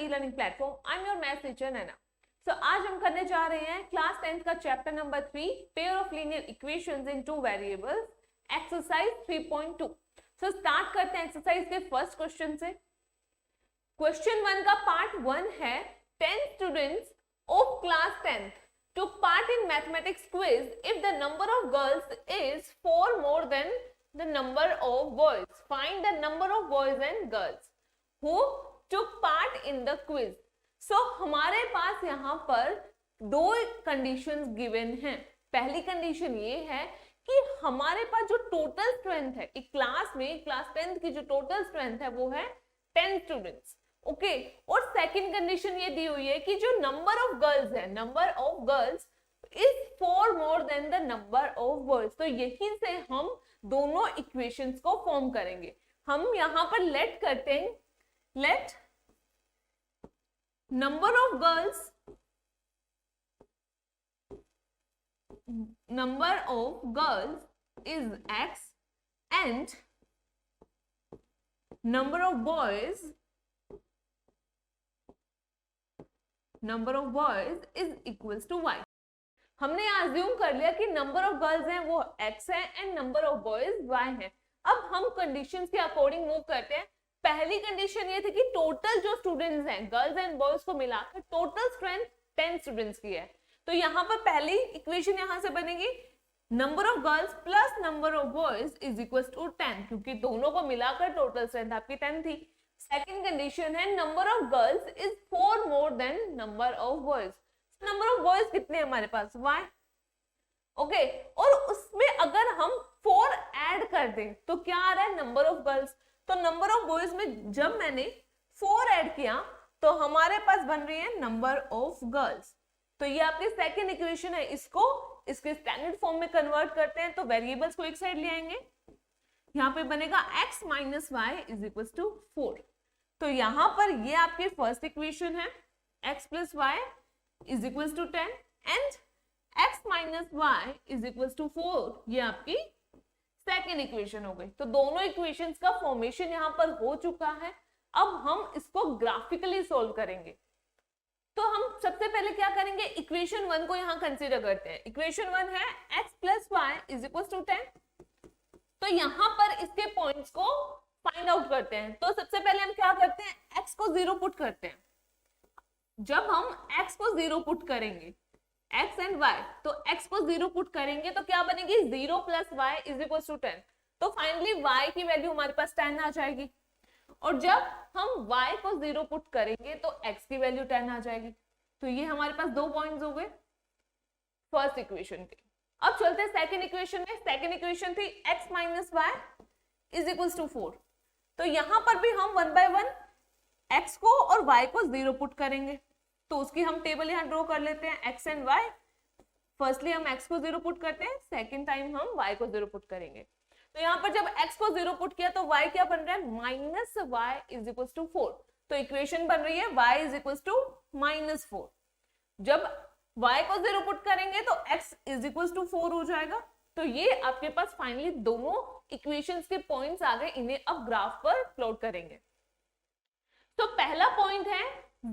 e-learning platform. I'm your math teacher Naina. So आज हम करने जा रहे हैं क्लास 10th का chapter number 3 pair of linear equations in two variables exercise 3.2. So start करते हैं एक्सरसाइज के फर्स्ट क्वेश्चन से. क्वेश्चन 1 का पार्ट 1 है 10 students of class 10th took part in mathematics quiz if the number of girls is 4 more than the number of boys. Find the number of boys and girls who took part in the quiz. So हमारे पास यहाँ पर दो conditions given हैं. पहली condition ये है कि हमारे पास जो टोटल स्ट्रेंथ है एक क्लास में, क्लास 10th की जो टोटल स्ट्रेंथ है वो है 10 स्टूडेंट्स. ओके और सेकंड कंडीशन ये दी हुई है कि जो नंबर ऑफ गर्ल्स है, number of girls is 4 more than the number of boys. तो यहीं से हम दोनों इक्वेशंस को फॉर्म करेंगे. हम यहाँ पर लेट करते हैं, let number of girls, number of girls is x and number of boys is equals to y. हमने अज्यूम कर लिया कि नंबर ऑफ गर्ल्स हैं वो x है and number of boys y है. अब हम कंडीशंस के अकॉर्डिंग मूव करते हैं. पहली कंडीशन ये थी कि टोटल जो स्टूडेंट्स हैं गर्ल्स एंड बॉयज को मिलाकर टोटल स्ट्रेंथ 10 स्टूडेंट्स की है. तो यहाँ पर पहली इक्वेशन यहाँ से बनेगी number of girls plus number of boys is equal to 10 क्योंकि दोनों को मिलाकर टोटल स्ट्रेंथ आपकी 10 थी. सेकंड कंडीशन है number of girls is 4 more than number of boys. Number of boys कितने हमारे पास y. ओके और उसमें अगर हम 4 ऐड कर दें तो क्या आ रहा है नंबर ऑफ गर्ल्स. तो नंबर ऑफ बॉयज में जब मैंने 4 ऐड किया तो हमारे पास बन रही है नंबर ऑफ गर्ल्स. तो ये आपकी सेकंड इक्वेशन है. इसको इसके स्टैंडर्ड फॉर्म में कन्वर्ट करते हैं तो वेरिएबल्स को एक साइड ले आएंगे. यहाँ पे बनेगा x minus y is equal to 4. तो यहाँ पर ये आपकी फर्स्ट इक्वेशन है x plus y is equal to 10 and x minus y is equal to 4. ये आपकी सेकंड इक्वेशन हो गई. तो दोनों इक्वेशंस का फॉर्मेशन यहाँ पर हो चुका है. अब हम इसको ग्राफिकली सोल्व करेंगे. तो हम सबसे पहले क्या करेंगे, इक्वेशन 1 को यहाँ कंसीडर करते हैं. इक्वेशन 1 है x plus y is equal to 10. तो यहाँ पर इसके पॉइंट्स को फाइंड आउट करते हैं. तो सबसे पहले हम क्या करते हैं, x को 0 पुट करते हैं. जब हम x को 0 पुट करेंगे, x एंड y, तो x को 0 पुट करेंगे तो क्या बनेगी 0 plus y is equal to 10. तो फाइनली y की वैल्यू हमारे पास 10 आ जाएगी. और जब हम y को 0 पुट करेंगे तो x की वैल्यू 10 आ जाएगी. तो ये हमारे पास दो पॉइंट्स हो गए फर्स्ट इक्वेशन के. अब चलते हैं सेकंड इक्वेशन में. सेकंड इक्वेशन थी x minus y is equal to 4. तो यहां पर भी हम 1 बाय 1 x को और y को 0 पुट करेंगे. तो उसकी हम टेबल यहां ड्रॉ कर लेते हैं x एंड y. फर्स्टली हम x को 0 पुट करते हैं, सेकेंड टाइम हम y को 0 पुट करेंगे. तो यहाँ पर जब x को 0 पुट किया तो y क्या बन रहा है minus y is equal to 4. तो इक्वेशन बन रही है y is equal to minus 4. जब y को 0 पुट करेंगे तो x इज इक्वल टू 4 हो जाएगा. तो ये आपके पास फाइनली दोनों इक्वेशंस के पॉइंट्स आ गए. इन्हें अब ग्राफ पर प्लॉट करेंगे. तो पहला पॉइंट है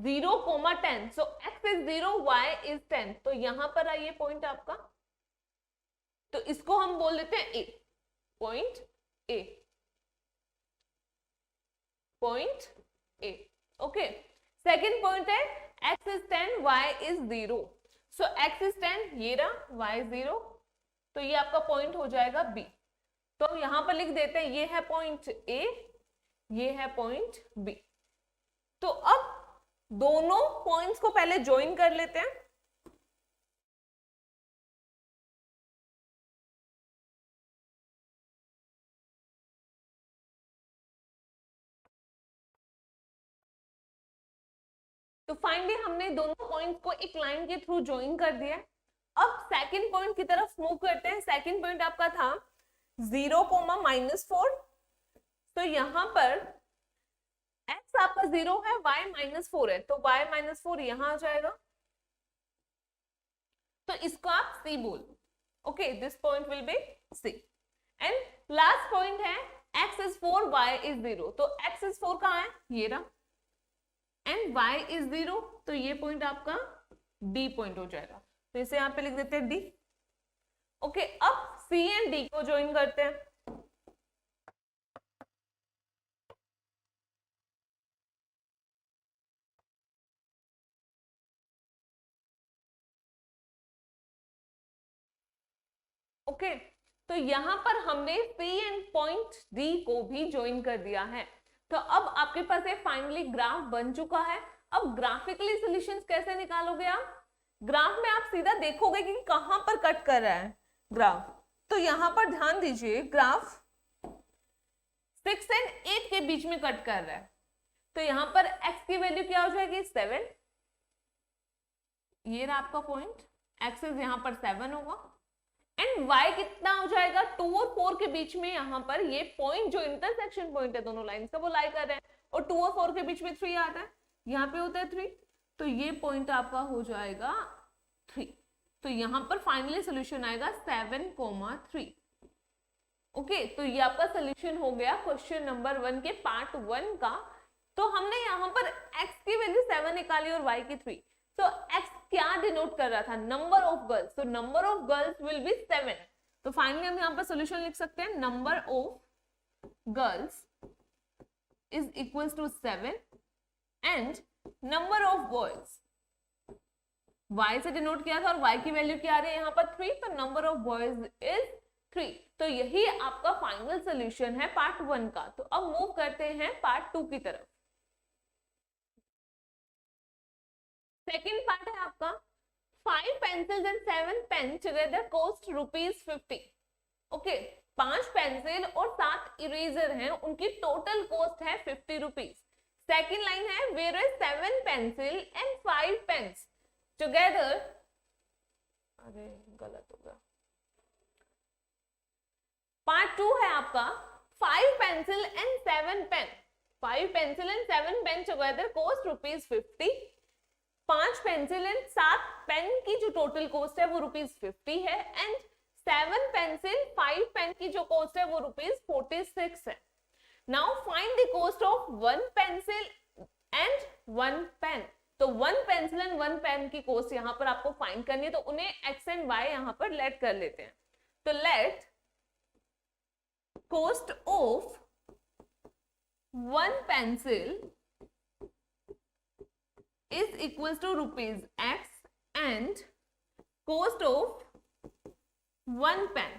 0,10. सो x इज 0, y इज 10. तो यहां पर आइए पॉइंट आपका. तो इसको हम बोल देते हैं a. Point A, point A. Okay second point है x is 10, y is 0. So x is 10, ये रहा, y is 0. तो ये आपका पॉइंट हो जाएगा B. तो हम यहां पर लिख देते हैं ये है पॉइंट A, ये है पॉइंट B. तो अब दोनों पॉइंट्स को पहले ज्वाइन कर लेते हैं. तो फाइनली हमने दोनों पॉइंट्स को एक लाइन के थ्रू ज्वाइन कर दिया. अब सेकंड पॉइंट की तरफ मूव करते हैं. सेकंड पॉइंट आपका था 0,-4. तो यहां पर x आपका 0 है, y -4 है. तो y -4 यहां आ जाएगा. तो इसको आप C बोल. Okay this point will be C. And last point है x is 4, y is 0. तो x is 4 कहाँ है, ये रहा. एंड y इज 0, तो ये पॉइंट आपका D पॉइंट हो जाएगा, तो इसे यहाँ पे लिख देते हैं D। ओके, अब C एंड D को ज्वाइन करते हैं। ओके, तो यहां पर हमने C एंड पॉइंट D को भी ज्वाइन कर दिया है। तो अब आपके पास एक फाइनली ग्राफ बन चुका है। अब ग्राफिकली सॉल्यूशंस कैसे निकालोगे आप? ग्राफ में आप सीधा देखोगे कि कहां पर कट कर रहा है ग्राफ। तो यहां पर ध्यान दीजिए, ग्राफ 6 एंड 8 के बीच में कट कर रहा है। तो यहां पर x की वैल्यू क्या हो जाएगी? 7। ये रहा आपका पॉइंट, एक्सिस यहां पर 7 होगा एंड y कितना हो जाएगा? 2 और 4 के बीच में। यहां पर ये पॉइंट जो इंटरसेक्शन पॉइंट है दोनों लाइंस का, वो लाई कर रहे हैं और 2 और 4 के बीच में 3 आता है, यहाँ पे होता है 3, तो ये पॉइंट आपका हो जाएगा 3। तो यहां पर फाइनली सोल्यूशन आएगा 7,3। ओके, तो ये आपका सोल्यूशन हो गया क्वेश्चन नंबर 1 के पार्ट 1 का। तो हमने यहाँ पर x की वैल्यू 7 निकाली और y की 3। तो x क्या डिनोट कर रहा था? Number of girls. तो number of girls will be 7। तो फाइनली हम यहाँ पर सोल्यूशन लिख सकते हैं, number of girls is equal to 7 and number of boys y से डिनोट किया था और y की वैल्यू क्या आ रही है यहाँ पर 3, तो नंबर ऑफ बॉयज इज 3। तो यही आपका फाइनल सोल्यूशन है पार्ट 1 का। तो अब मूव करते हैं पार्ट 2 की तरफ। सेकेंड पार्ट है आपका 5 pencils and 7 pen together cost ₹50। Okay, 5 pencil और 7 इरेजर हैं, उनकी टोटल कॉस्ट है ₹50। सेकेंड लाइन है whereas 7 pencil and 5 pens together, अरे गलत हो गया। पार्ट 2 है आपका 5 pencil and 7 pen। 5 pencil and 7 pen together cost ₹50। 5 pencil and 7 pen की जो टोटल कॉस्ट है वो ₹50 है एंड 7 पेंसिल 5 पेन की जो कॉस्ट है वो ₹46 है। Now find the cost of 1 pencil and 1 pen. तो 1 पेंसिल एंड 1 पेन की कॉस्ट यहाँ पर आपको फाइंड करनी है, तो उन्हें x एंड y यहाँ पर लेट कर लेते हैं। तो let cost of 1 pencil is equals to ₹x and cost of 1 pen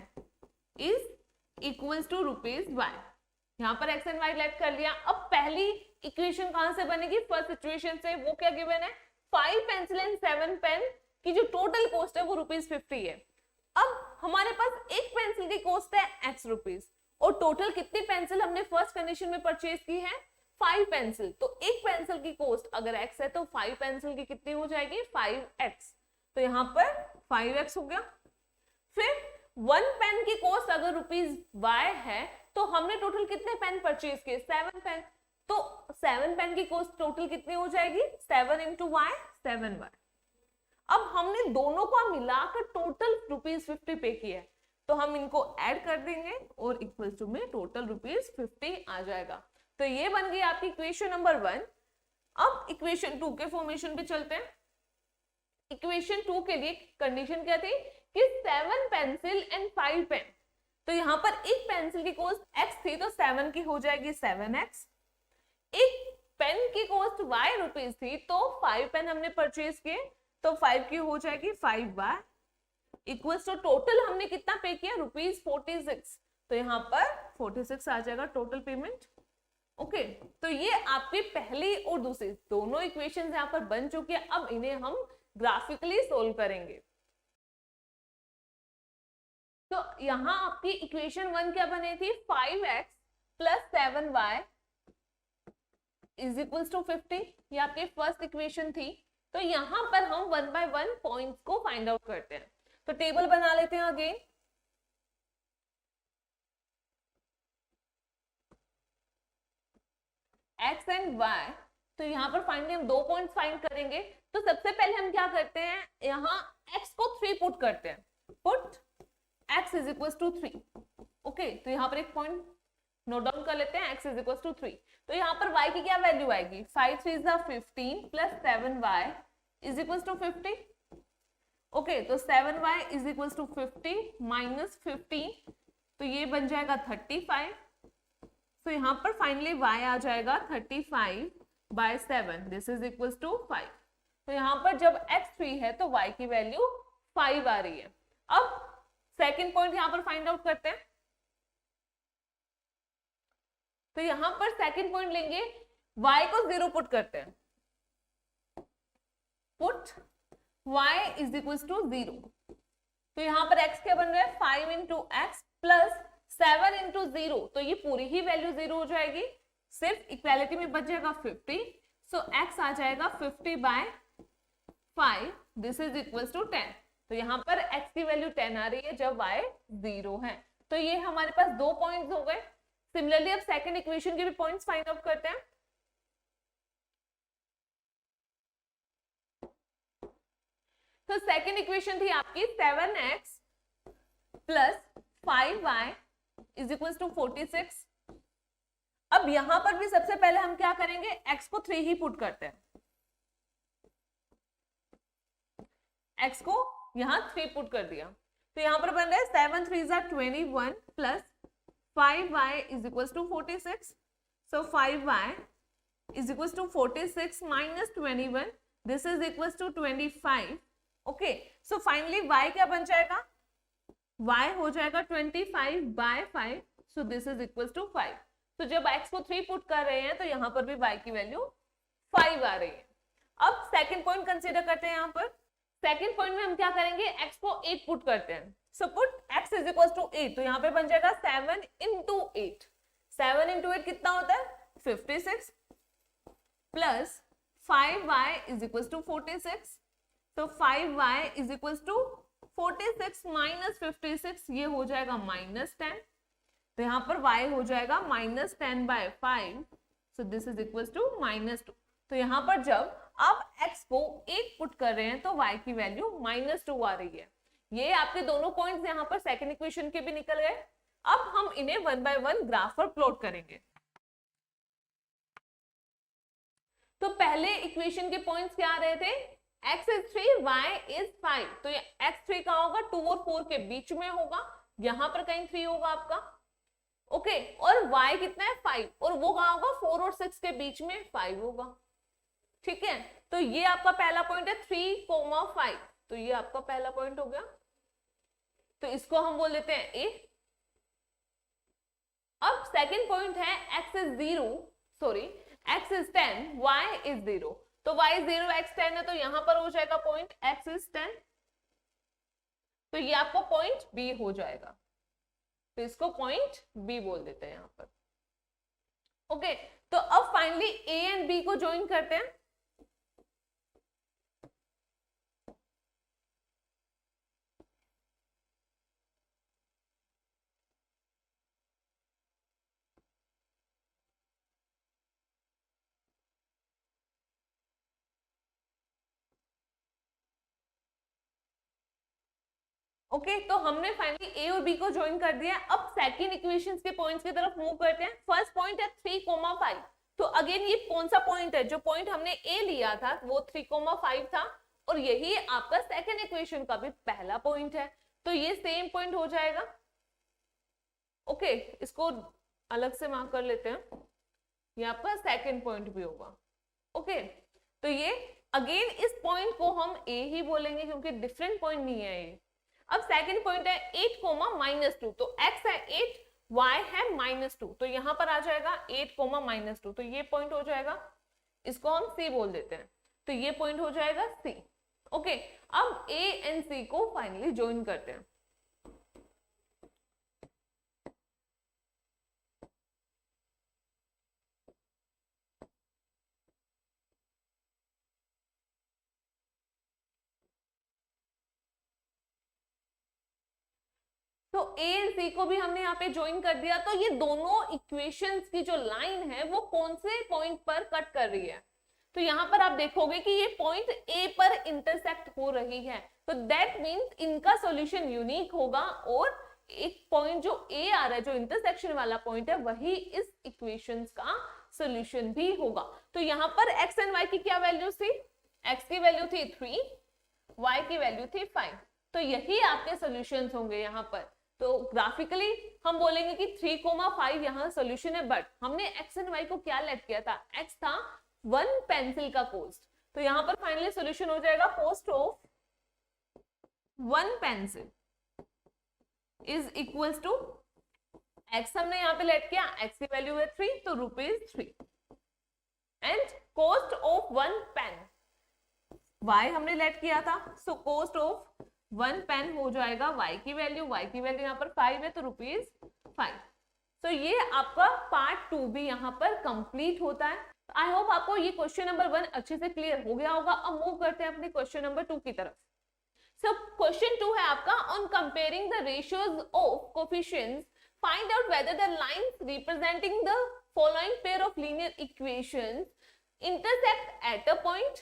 is equals to ₹y। यहाँ पर x and y लेट कर लिया। अब पहली इक्वेशन कहां से बनेगी? फर्स्ट सिचुएशन से। वो क्या गिवन है? 5 पेंसिल एंड 7 पेन की जो टोटल कॉस्ट है वो ₹50 है। अब हमारे पास एक पेंसिल की कॉस्ट है ₹x और टोटल कितनी पेंसिल हमने फर्स्ट कंडीशन में परचेज की है? 5 पेंसिल। तो एक पेंसिल की कॉस्ट अगर x है तो 5 पेंसिल की कितनी हो जाएगी? 5x। तो यहाँ पर 5x हो गया। फिर 1 पेन की कॉस्ट अगर ₹y है तो हमने टोटल कितने पेन परचेज किए? 7 पेन। तो 7 पेन की कॉस्ट टोटल कितनी हो जाएगी? 7 into y, 7y। अब हमने दोनों को मिलाकर टोटल ₹50 पे किया है, तो हम इनको ऐड कर देंगे और इक्वल टू में टोटल ₹50 आ जाएगा। तो ये बन गई आपकी इक्वेशन नंबर 1। अब इक्वेशन 2 के फॉर्मेशन पे चलते हैं। इक्वेशन 2 के लिए कंडीशन क्या थी कि 7 पेंसिल एंड 5 पेन। तो यहाँ पर एक पेंसिल की कॉस्ट x थी तो 7 की हो जाएगी 7x। एक पेन की कॉस्ट y थी तो 5 पेन हमने परचेज किए तो 5 की हो जाएगी 5y इक्वल्स टू टोटल हमने कितना पे किया? ₹46। तो यहाँ पर 46 आ जाएगा टोटल पेमेंट। ओके, तो ये आपकी पहली और दूसरी दोनों इक्वेशंस यहाँ पर बन चुकी है। अब इन्हें हम ग्राफिकली सोल्व करेंगे। तो यहाँ आपकी इक्वेशन 1 क्या बनी थी? 5x plus 7y is equals to 50। ये आपकी फर्स्ट इक्वेशन थी। तो यहाँ पर हम 1 by 1 पॉइंट्स को फाइंड आउट करते हैं। तो टेबल बना लेते हैं अगेन। x एंड y, तो यहाँ पर फाइनली हम 2 पॉइंट्स फाइंड करेंगे। तो सबसे पहले हम क्या करते हैं? यहाँ x को 3 पुट करते हैं। Put x is equal to 3। Okay, तो यहाँ पर एक पॉइंट नोट डाउन कर लेते हैं, x इज इक्वल टू 3। तो यहाँ पर y की क्या वैल्यू आएगी, 5 3 is 15 plus 7y is equal to 50। Okay, तो 7y is equal to 50 minus 15, तो ये बन जाएगा 35। तो यहाँ पर फाइनली y आ जाएगा 35 by 7, this is equal to 5। तो यहाँ पर जब x 3 है तो y की वैल्यू 5 आ रही है। अब सेकंड पॉइंट यहाँ पर फाइंड आउट करते हैं। तो यहाँ पर सेकंड पॉइंट लेंगे, y को 0 पुट करते हैं, put y is equal to 0। तो यहाँ पर x क्या बन रहा है, 5 इंटू एक्स प्लस 7 इंटू 0, तो ये पूरी ही वैल्यू 0 हो जाएगी, सिर्फ इक्वालिटी में बच जाएगा 50। सो x आ जाएगा 50 by 5, this is equal to 10। तो यहाँ पर x की वैल्यू 10 आ रही है जब y 0 है। तो ये हमारे पास 2 पॉइंट्स हो गए। सिमिलरली अब सेकंड इक्वेशन के भी पॉइंट्स फाइंड आउट करते हैं। तो सेकंड इक्वेशन थी आपकी 7x plus 5y is equal to 46। अब यहां पर भी सबसे पहले हम क्या करेंगे, x को 3 ही पुट करते हैं, x को यहां 3 पुट कर दिया। तो यहां पर बन रहा है 7 3 is 21 plus 5y is equals to 46. So 5y is equals to 46 minus 21. This is equals to 25. Okay. So finally y क्या बन जाएगा, y हो जाएगा 25 by 5. So this is equals to 5. तो जब x को 3 पुट कर रहे हैं तो यहाँ पर भी y की वैल्यू 5 आ रही है। अब सेकंड पॉइंट कंसीडर करते हैं। यहाँ पर सेकंड पॉइंट में हम क्या करेंगे, x को 8 पुट करते हैं। So put x is equal to 8, तो यहाँ पे बन जाएगा 7 इंटू 8। 7 इंटू 8 कितना होता है, 56 plus 5y is equal to 46। तो 5y is equal to 46 minus 56, ये हो जाएगा माइनस 10। तो यहाँ पर y हो जाएगा minus 10 by 5, so this is equal to minus 2। तो यहाँ पर जब आप x को 8 पुट कर रहे हैं तो y की वैल्यू माइनस 2 आ रही है। ये आपके दोनों पॉइंट्स यहाँ पर सेकंड इक्वेशन के भी निकल गए। अब हम इन्हें 1 बाय 1 ग्राफ पर प्लॉट करेंगे। तो पहले इक्वेशन के पॉइंट्स क्या आ रहे थे, x is 3 y is 5। तो ये x3 कहाँ होगा, 2 और 4 के बीच में होगा, यहां पर कहीं 3 होगा आपका। ओके, और y कितना है 5, और वो कहाँ होगा 4 और 6 के बीच में 5 होगा। ठीक है, तो ये आपका पहला पॉइंट है 3,5। तो ये आपका पहला पॉइंट हो गया, तो इसको हम बोल देते हैं A। अब सेकंड पॉइंट है x is 0, sorry x is 10, y is 0। तो y 0 x 10 है, तो यहां पर हो जाएगा पॉइंट x is 10। तो ये आपका पॉइंट B हो जाएगा, तो इसको पॉइंट B बोल देते हैं यहां पर। ओके, तो अब फाइनली A एंड B को ज्वाइन करते हैं। ओके, तो हमने फाइनली ए और बी को ज्वाइन कर दिया। अब सेकंड इक्वेशंस के पॉइंट्स की तरफ मूव करते हैं। फर्स्ट पॉइंट है 3,5। तो अगेन ये कौन सा पॉइंट है, जो पॉइंट हमने ए लिया था वो 3,5 था, और यही आपका सेकंड इक्वेशन का भी पहला पॉइंट है, तो ये सेम पॉइंट हो जाएगा। ओके, इसको अलग से मार्क कर लेते हैं, ये आपका सेकंड पॉइंट भी होगा। ओके, तो ये अगेन इस पॉइंट को हम ए ही बोलेंगे क्योंकि डिफरेंट पॉइंट नहीं है ये। अब सेकंड पॉइंट है 8,-2, तो x है 8, y है -2, तो यहां पर आ जाएगा 8,-2, तो ये पॉइंट हो जाएगा, इसको हम C बोल देते हैं, तो ये पॉइंट हो जाएगा C। ओके, अब A एंड C को फाइनली ज्वाइन करते हैं। तो ए एंड सी को भी हमने यहाँ पे ज्वाइन कर दिया। तो ये दोनों इक्वेशंस की जो लाइन है वो कौन से पॉइंट पर कट कर रही है, तो यहाँ पर आप देखोगे कि ये पॉइंट ए पर इंटरसेक्ट हो रही है, तो दैट मीन्स इनका सॉल्यूशन यूनिक होगा और एक पॉइंट जो ए आ रहा है, जो इंटरसेक्शन वाला पॉइंट है, वही इस इक्वेशंस का सॉल्यूशन भी होगा। तो यहाँ पर x एंड y की क्या वैल्यू थी? x की वैल्यू थी 3, y की वैल्यू थी 5। तो यही आपके सॉल्यूशंस होंगे यहाँ पर। तो ग्राफिकली हम बोलेंगे कि 3,5 यहाँ सॉल्यूशन है, बट हमने x एंड y को क्या लेट किया था? x था 1 पेंसिल का कोस्ट, तो यहाँ पर फाइनली सॉल्यूशन हो जाएगा cost of 1 pencil is equals to x हमने यहाँ पे लेट किया, x की वैल्यू है 3, तो ₹3 and cost of 1 pen y हमने लेट किया था, सो कोस्ट ऑफ 1 पेन हो जाएगा y की वैल्यू यहाँ पर 5 है, तो ₹5। तो ये आपका पार्ट 2 भी यहाँ पर कंप्लीट होता है। आई होप आपको ये क्वेश्चन नंबर 1 अच्छे से क्लियर हो गया होगा। अब मूव करते हैं अपने क्वेश्चन नंबर 2 की तरफ। सो क्वेश्चन 2 है आपका, on comparing the ratios of coefficients find out whether the lines representing the following pair of linear equations intersect at a point,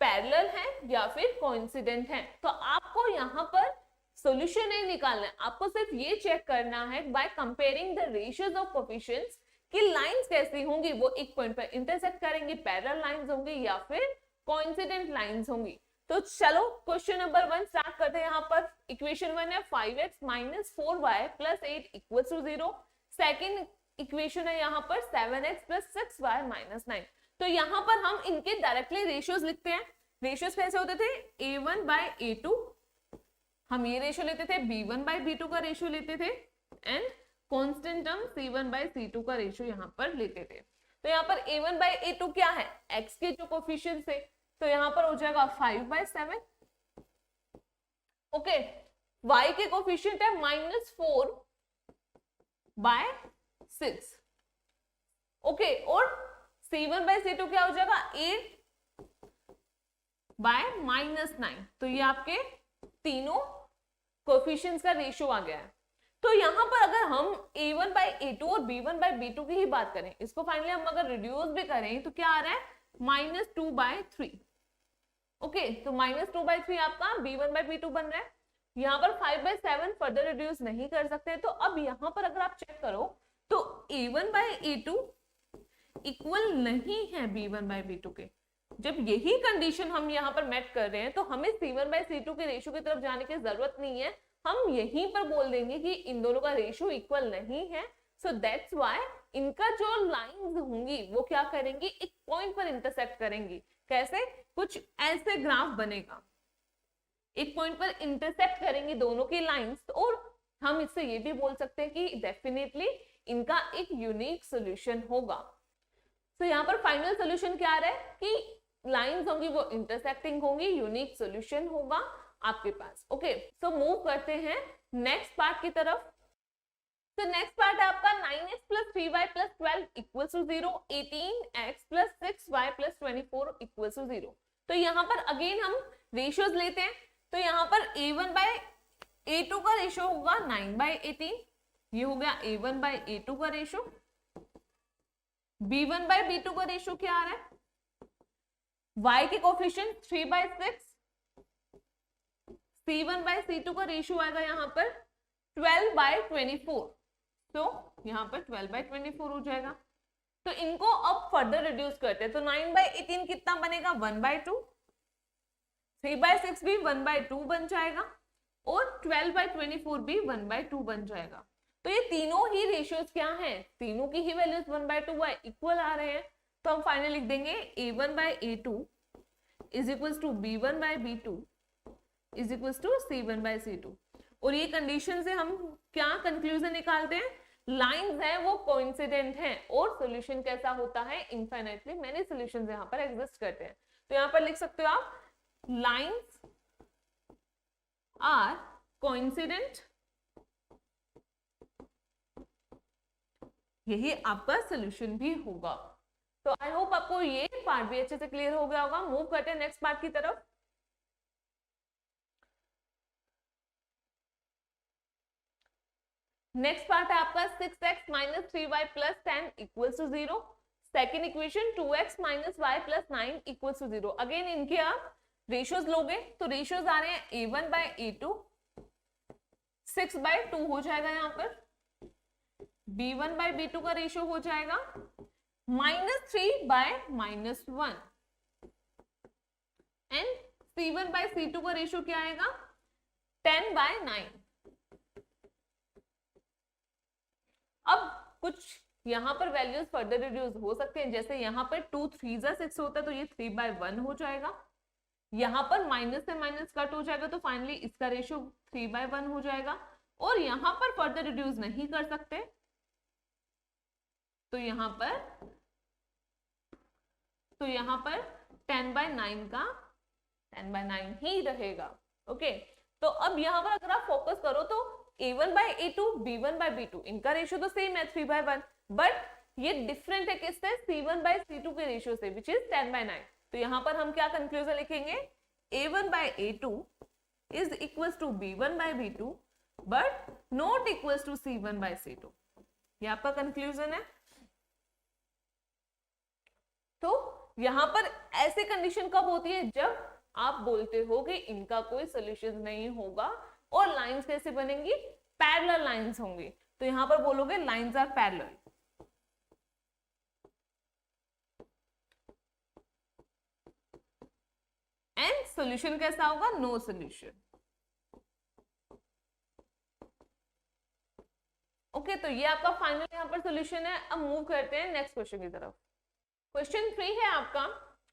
parallel है या फिर कोइंसिडेंट है। तो आपको यहाँ पर सॉल्यूशन नहीं निकालना है, आपको सिर्फ ये चेक करना है by comparing the ratios of coefficients कि लाइंस कैसी होंगी, वो एक पॉइंट पर इंटरसेक्ट करेंगी, पैरेलल लाइंस होंगी या फिर कोइंसिडेंट लाइंस होंगी। तो चलो क्वेश्चन नंबर 1 स्टार्ट करते हैं। यहाँ पर इक्वेशन 1 है 5x - 4y + 8 = 0। सेकेंड इक्वेशन है यहाँ पर 7x + 6y - 9। तो यहाँ पर हम इनके डायरेक्टली रेशियोज लिखते हैं। रेशियोज कैसे होते थे? A1/A2, हम ये रेशियो लेते थे, B1/B2 का रेशियो लेते थे, एंड कांस्टेंट टर्म C1/C2 का रेशियो यहाँ पर लेते थे। तो यहाँ पर A1/A2 क्या है? x के जो कोफिशिएंट्स थे, तो यहाँ पर हो जाएगा 5/7। ओके, y के कोफिशिएंट है -4/6। ओके, और C1/C2 क्या हो जाएगा? 8/-9। तो ये आपके तीनों कोफिशिएंट्स का रेशियो आ गया है। तो यहाँ पर अगर हम A1/A2 और B1/B2 की ही बात करें, इसको फाइनली हम अगर रिड्यूस भी करें तो क्या आ रहा है? -2/3। ओके, तो -2/3 आपका B1/B2 बन रहा है। यहाँ पर 5/7 फर्दर रिड्यूस नहीं कर सकते। तो अब यहाँ पर अगर आप चेक करो तो A1/A2 इक्वल नहीं है B1/B2 के। जब यही कंडीशन हम यहाँ पर मेट कर रहे हैं तो हमें C1/C2 के रेशियो की तरफ जाने की जरूरत नहीं है, हम यहीं पर बोल देंगे कि इन दोनों का रेशियो इक्वल नहीं है। सो दैट्स व्हाई इनका जो लाइंस होंगी वो क्या करेंगी? एक पॉइंट पर इंटरसेक्ट करेंगी। कैसे? कुछ ऐसे ग्राफ बनेगा, एक पॉइंट पर इंटरसेक्ट करेंगी दोनों की लाइंस, और हम इससे ये भी बोल सकते हैं कि डेफिनेटली इनका एक यूनिक सोल्यूशन होगा। तो यहाँ पर फाइनल सोल्यूशन क्या आ रहा है कि लाइंस होंगी वो इंटरसेक्टिंग होंगी, यूनिक सोल्यूशन होगा आपके पास। ओके, सो मूव करते हैं नेक्स्ट पार्ट की तरफ। तो नेक्स्ट पार्ट है आपका 9x + 3y + 12 = 0, 18x + 6y + 24 = 0। तो यहाँ पर अगेन हम रेशियोज लेते हैं। तो यहाँ पर A1/A2 का रेशियो होगा 9/18, ये हो गया A1/A2 का रेशियो। B1/B2 का रेशियो क्या आ रहा है? y के कोफिशिएंट 3/6, C1/C2 का रेशियो आएगा यहाँ पर 12/24। तो यहाँ पर 12/24 हो जाएगा। तो इनको अब फर्दर रिड्यूस करते हैं। तो 9/18 कितना बनेगा? 1/2। 3/6 भी 1/2 बन जाएगा, और 12/24 भी 1/2 बन जाएगा। तो ये तीनों ही रेशियोज क्या हैं? तीनों की ही वैल्यूज 1/2 इक्वल आ रहे हैं। तो हम फाइनल लिख देंगे A1/A2 = B1/B2 = C1/C2। और ये कंडीशन से हम क्या कंक्लूजन निकालते हैं? लाइंस हैं वो कोइंसिडेंट हैं, और सॉल्यूशन कैसा होता है? इनफाइनाइटली मेनी सॉल्यूशंस यहाँ पर एग्जिस्ट करते हैं। तो यहाँ पर लिख सकते हो आप, लाइंस आर कोइंसिडेंट, यही आपका सॉल्यूशन भी होगा। तो आई होप आपको ये पार्ट भी अच्छे से क्लियर हो गया होगा। मूव करते हैं नेक्स्ट पार्ट की तरफ। नेक्स्ट पार्ट है आपका 6x - 3y + 10 = 0। Second equation 2x - y + 9 = 0। Again इनके आप रेशियोज लोगे तो रेशियोज आ रहे हैं A1/A2, 6/2 हो जाएगा यहाँ पर, B1/B2 का रेशियो हो जाएगा -3/-1 एंड C1/C2 का रेशियो क्या आएगा 10/9। अब कुछ यहाँ पर वैल्यूज फर्दर रिड्यूस हो सकते हैं, जैसे यहाँ पर 2 3 6 होता है तो ये 3/1 हो जाएगा, यहाँ पर माइनस से माइनस कट हो जाएगा तो फाइनली इसका रेशियो 3/1 हो जाएगा, और यहाँ पर फर्दर रिड्यूस नहीं कर सकते तो यहाँ पर 10/9 का 10/9 ही रहेगा। ओके, तो अब यहाँ पर अगर आप फोकस करो तो A1/A2 B1/B2 इनका रेशियो तो सेम है 3/1, बट ये डिफरेंट है किससे, C1/C2 के रेशियो से, विच इज 10/9। तो यहाँ पर हम क्या कंक्लूजन लिखेंगे, A1/A2 is equal to B1/B2 but not equal to C1/C2। ये आपका कंक्लूजन है। तो यहाँ पर ऐसे कंडीशन कब होती है, जब आप बोलते हो कि इनका कोई सोल्यूशन नहीं होगा, और लाइंस कैसे बनेंगी, पैरेलल लाइंस होंगी। तो यहाँ पर बोलोगे lines are parallel, and solution कैसा होगा, नो सॉल्यूशन। ओके, तो ये आपका फाइनल यहाँ पर सॉल्यूशन है। अब मूव करते हैं नेक्स्ट क्वेश्चन की तरफ। क्वेश्चन 3 है आपका,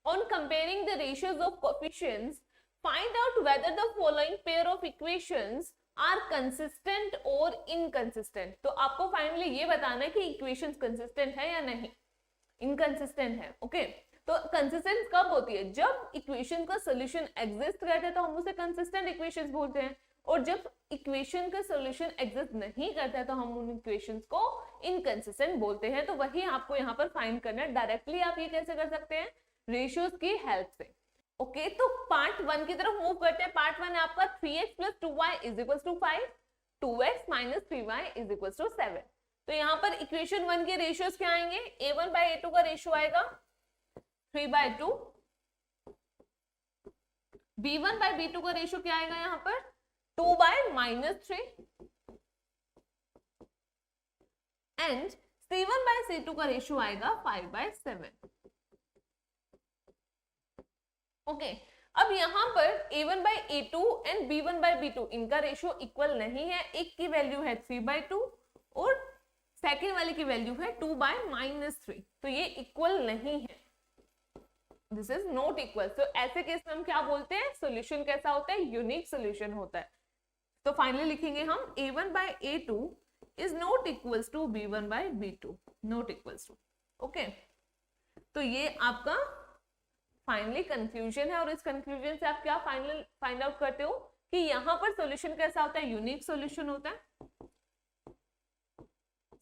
on comparing the ratios of coefficients find out whether the following pair of equations are consistent और इनकंसिस्टेंट। तो आपको फाइनली ये बताना है कि इक्वेशंस कंसिस्टेंट है या नहीं, इनकंसिस्टेंट है। ओके, तो कंसिस्टेंट कब होती है, जब इक्वेशन का सॉल्यूशन एग्जिस्ट करता है तो हम उसे कंसिस्टेंट इक्वेशंस बोलते हैं, और जब इक्वेशन का सॉल्यूशन एग्जिस्ट नहीं करता है तो हम उन इक्वेशंस को इनकंसिस्टेंट बोलते हैं। तो वही आपको यहाँ पर फाइंड करना है। डायरेक्टली आप ये कैसे कर सकते हैं, रेशियोज की हेल्प से। ओके, तो पार्ट 1 की तरफ मूव करते हैं। पार्ट 1 है आपका 3x + 2y = 5, 2x - 3y = 7। तो यहाँ पर इक्वेशन 1 के रेशियोज क्या आएंगे, A1/A2 का रेशियो आएगा 3/2, B1/B2 का रेशियो क्या आएगा यहाँ पर 2/-3, एंड C1/C2 का रेशियो आएगा 5/7। ओके, अब यहाँ पर A1/A2 एंड B1/B2 इनका रेशियो इक्वल नहीं है। एक की वैल्यू है 3/2 और सेकेंड वाले की वैल्यू है 2/-3, तो ये इक्वल नहीं है, दिस इज नॉट इक्वल। तो ऐसे केस में हम क्या बोलते हैं, सॉल्यूशन कैसा होता है, यूनिक सॉल्यूशन होता है। तो फाइनली लिखेंगे हम A1/A2 is not equals to B1/B2, not equals to. Okay, तो ये आपका फाइनली कंक्लूजन है, और इस कंक्लूजन से आप क्या फाइंड आउट करते हो कि यहाँ पर सॉल्यूशन कैसा होता है, यूनिक सॉल्यूशन होता है।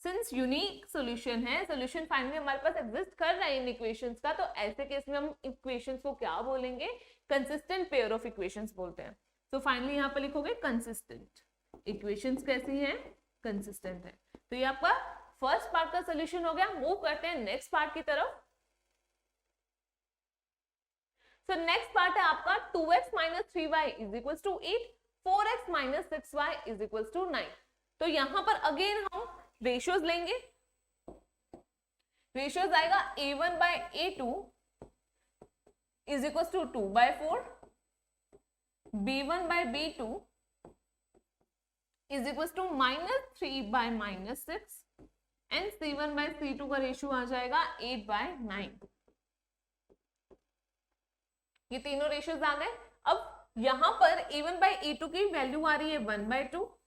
सिंस यूनिक सॉल्यूशन है, सॉल्यूशन फाइनली हमारे पास एग्जिस्ट कर रहा है इन इक्वेशंस का, तो ऐसे केस में हम इक्वेशंस को क्या बोलेंगे, कंसिस्टेंट पेयर ऑफ इक्वेशंस बोलते हैं। तो फाइनली यहाँ पर लिखोगे कंसिस्टेंट, इक्वेशंस कैसी हैं, कंसिस्टेंट है। तो ये आपका फर्स्ट पार्ट का सॉल्यूशन हो गया। मूव करते हैं नेक्स्ट पार्ट की तरफ। So next part है आपका 2x - 3y = 8, 4x - 6y = 9। तो यहाँ पर अगेन हम रेशियोज लेंगे। रेशियोज आएगा A1/A2 = 2/4, B1/B2 = -3/-6, एंड C1/C2 का रेशियो आ जाएगा 8/9। ये तीनों रेशियोज आ गए। अब यहां पर A1/A2 की वैल्यू आ रही है 1/2,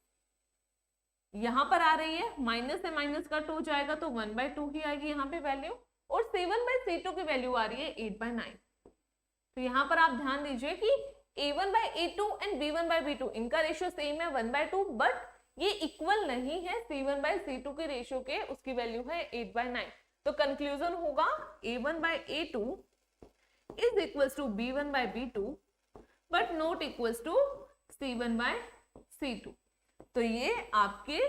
यहां पर आ रही है माइनस से माइनस कट हो जाएगा तो 1/2 ही आएगी यहाँ पे वैल्यू, और C1/C2 की वैल्यू आ रही है 8/9। तो यहाँ पर आप ध्यान दीजिए कि A1/A2 एंड B1/B2 इनका रेशियो सेम है 1/2, बट ये इक्वल नहीं है C1/C2 के रेशियो के, उसकी वैल्यू है 8/9। तो कंक्लूजन होगा A1/A2 is equals to B1/B2 but not equals to C1/C2। तो ये आपके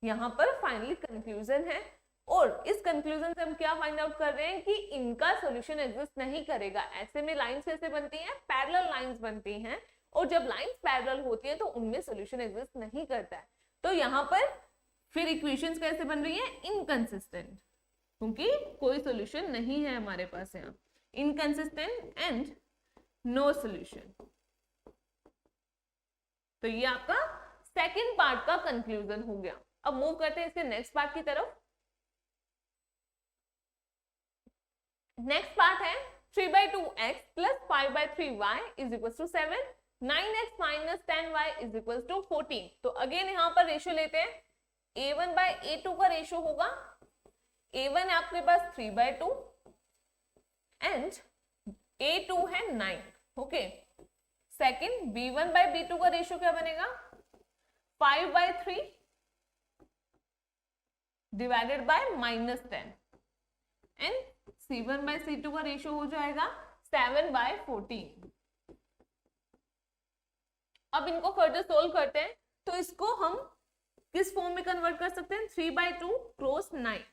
यहाँ पर फाइनली कंक्लूजन है, और इस कंक्लूजन से हम क्या फाइंड आउट कर रहे हैं कि इनका सॉल्यूशन एग्जिस्ट नहीं करेगा। ऐसे में लाइंस कैसे बनती हैं, पैरेलल लाइंस बनती हैं, और जब लाइंस पैरेलल होती है तो उनमें सॉल्यूशन एग्जिस्ट नहीं करता है। तो यहाँ पर फिर इक्वेशंस कैसे बन रही है, इनकंसिस्टेंट, क्योंकि कोई सॉल्यूशन नहीं है हमारे पास यहाँ, इनकंसिस्टेंट एंड नो सॉल्यूशन। तो ये आपका सेकंड पार्ट का कंक्लूजन हो गया। अब मूव करते हैं इसके नेक्स्ट पार्ट की तरफ। नेक्स्ट पार्ट है 3/2x plus 5/3y is equals to 7, 9x minus 10y is equals to 14। तो अगेन यहाँ पर रेशियो लेते हैं, a1/a2 का रेशियो होगा, a1 है आपके पास 3/2 एंड a2 है 9। ओके, सेकंड b1/b2 का रेशियो क्या बनेगा, 5/3 डिवाइडेड बाय -10 एंड C1/C2 का रेशियो हो जाएगा 7/14। अब इनको फर्दर सोल्व करते हैं, तो इसको हम किस फॉर्म में कन्वर्ट कर सकते हैं, 3/2 क्रॉस 9,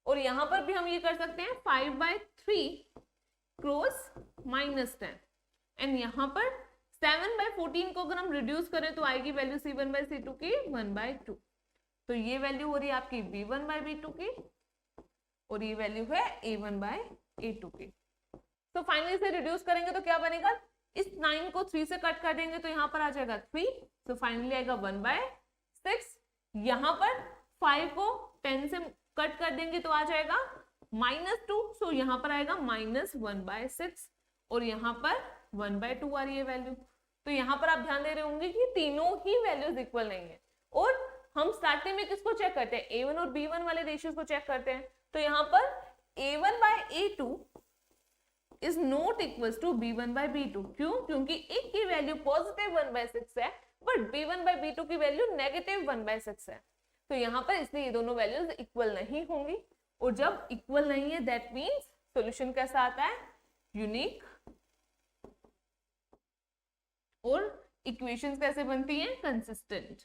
और यहां पर भी हम ये कर सकते हैं 5/3 क्रॉस -10 एंड यहां पर 7/14 को अगर हम रिड्यूस करें तो आएगी वैल्यू C1/C2 की 1/2। तो ये वैल्यू हो रही है आपकी B1/B2 की और ये वैल्यू है A1/A2 की। तो फाइनली इसे रिड्यूस करेंगे तो क्या बनेगा, इस 9 को 3 से कट कर देंगे तो यहाँ पर आ जाएगा 3, तो फाइनली आएगा 1/6। यहाँ पर 5 को 10 से कट कर देंगे तो आ जाएगा -2, सो यहाँ पर आएगा -1/6 और यहाँ पर 1/2 आ रही है वैल्यू। तो यहाँ पर आप ध्यान दे रहे होंगे कि तीनों ही वैल्यूज इक्वल नहीं है, और हम स्टार्टिंग में किसको चेक करते हैं, A1 और B1 वाले रेशियोज को चेक करते हैं। तो यहाँ पर A1/A2 is not equal to B1/B2। क्यों, क्योंकि एक की वैल्यू पॉजिटिव 1/6 है बट B1/B2 की वैल्यू नेगेटिव 1/6 है। तो यहाँ पर इसलिए ये दोनों वैल्यूज इक्वल नहीं होंगी, और जब इक्वल नहीं है दैट मीन्स सॉल्यूशन कैसा आता है, यूनिक। और इक्वेशंस कैसे बनती हैं, कंसिस्टेंट।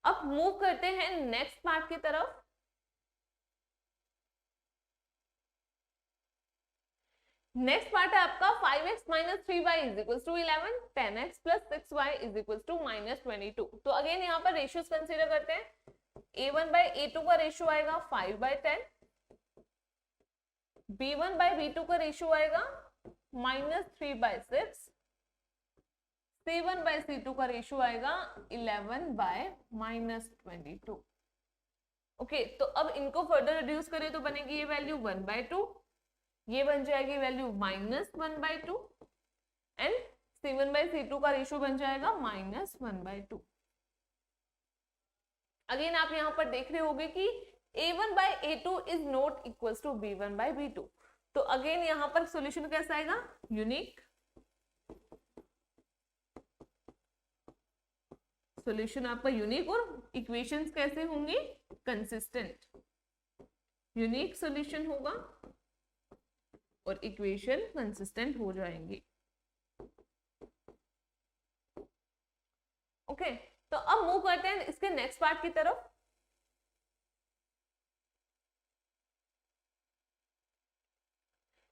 अब मूव करते हैं नेक्स्ट पार्ट की तरफ। नेक्स्ट पार्ट है आपका 5x minus 3y is equals to 11, 10x plus 6y is equals to -22। तो अगेन यहाँ पर रेशियोज कंसीडर करते हैं, A1/A2 का रेशियो आएगा 5/10, B1/B2 का रेशियो आएगा -3/6, C1/C2 का रेशियो आएगा 11/-22। ओके, तो अब इनको फर्दर रिड्यूस करें तो बनेगी ये वैल्यू 1/2, ये बन जाएगी वैल्यू -1/2 एंड C1/C2 का रेशियो बन जाएगा -1/2। अगेन आप यहां पर देख रहे होंगे कि A1/A2 is not equal to B1/B2। तो अगेन यहां पर सॉल्यूशन कैसा आएगा, यूनिक। सॉल्यूशन आपका यूनिक, और इक्वेशंस कैसे होंगे, कंसिस्टेंट। यूनिक सॉल्यूशन होगा और इक्वेशन कंसिस्टेंट हो जाएंगी। ओके, तो अब मूव करते हैं इसके नेक्स्ट पार्ट की तरफ।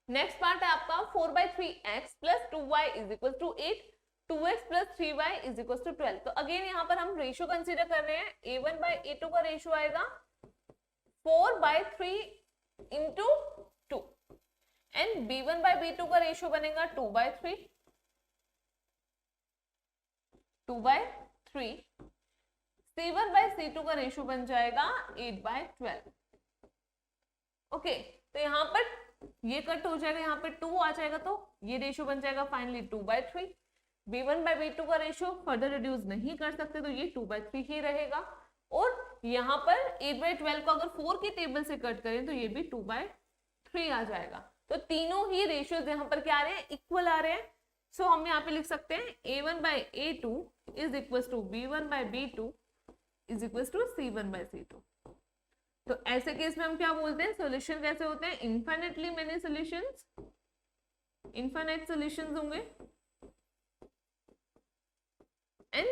नेक्स्ट पार्ट है आपका 4/3x plus 2y is equals to 8, 2x plus 3y is equals to 12। तो अगेन यहाँ पर हम रेशियो कंसीडर कर रहे हैं, A1/A2 का रेशियो आएगा 4/3 into 2 एंड B1/B2 का रेशियो बनेगा 2/3, 2/3। C1/C2 का रेशियो बन जाएगा 8/12। ओके, तो यहाँ पर ये कट हो जाएगा, यहाँ पे 2 आ जाएगा तो ये रेशियो बन जाएगा फाइनली 2/3। B1/B2 का रेशियो फर्दर रिड्यूस नहीं कर सकते तो ये 2/3 ही रहेगा, और यहाँ पर 8/12 को अगर 4 की टेबल से कट करें तो ये भी 2/3 आ जाएगा। तो तीनों ही रेशियोज यहाँ पर क्या आ रहे हैं, इक्वल आ रहे हैं। सो हम यहाँ पे लिख सकते हैं A1/A2 is equal to B1/B2 is equal to C1/C2। तो ऐसे केस में हम क्या बोलते हैं, सॉल्यूशन कैसे होते हैं, infinitely many solutions, infinite solutions होंगे। एंड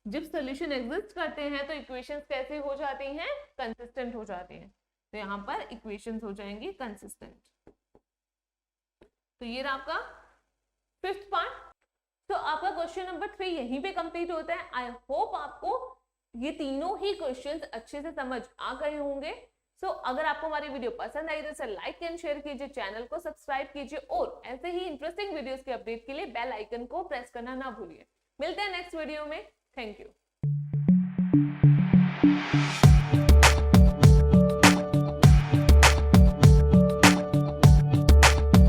जब सॉल्यूशन एग्जिस्ट करते हैं तो इक्वेशंस कैसे हो जाती हैं, कंसिस्टेंट हो जाती हैं। तो यहाँ पर इक्वेशंस हो जाएंगी कंसिस्टेंट। तो ये रहा आपका 5th पार्ट। तो आपका क्वेश्चन नंबर 3 यहीं पे कंप्लीट होता है। आई होप आपको ये तीनों ही क्वेश्चंस अच्छे से समझ आ गए होंगे। सो अगर आपको हमारी वीडियो पसंद आई तो इसे लाइक एंड शेयर कीजिए, चैनल को सब्सक्राइब कीजिए और ऐसे ही इंटरेस्टिंग वीडियोस के अपडेट के लिए बेल आइकन को प्रेस करना ना भूलिए। मिलते हैं नेक्स्ट वीडियो में। Thank you.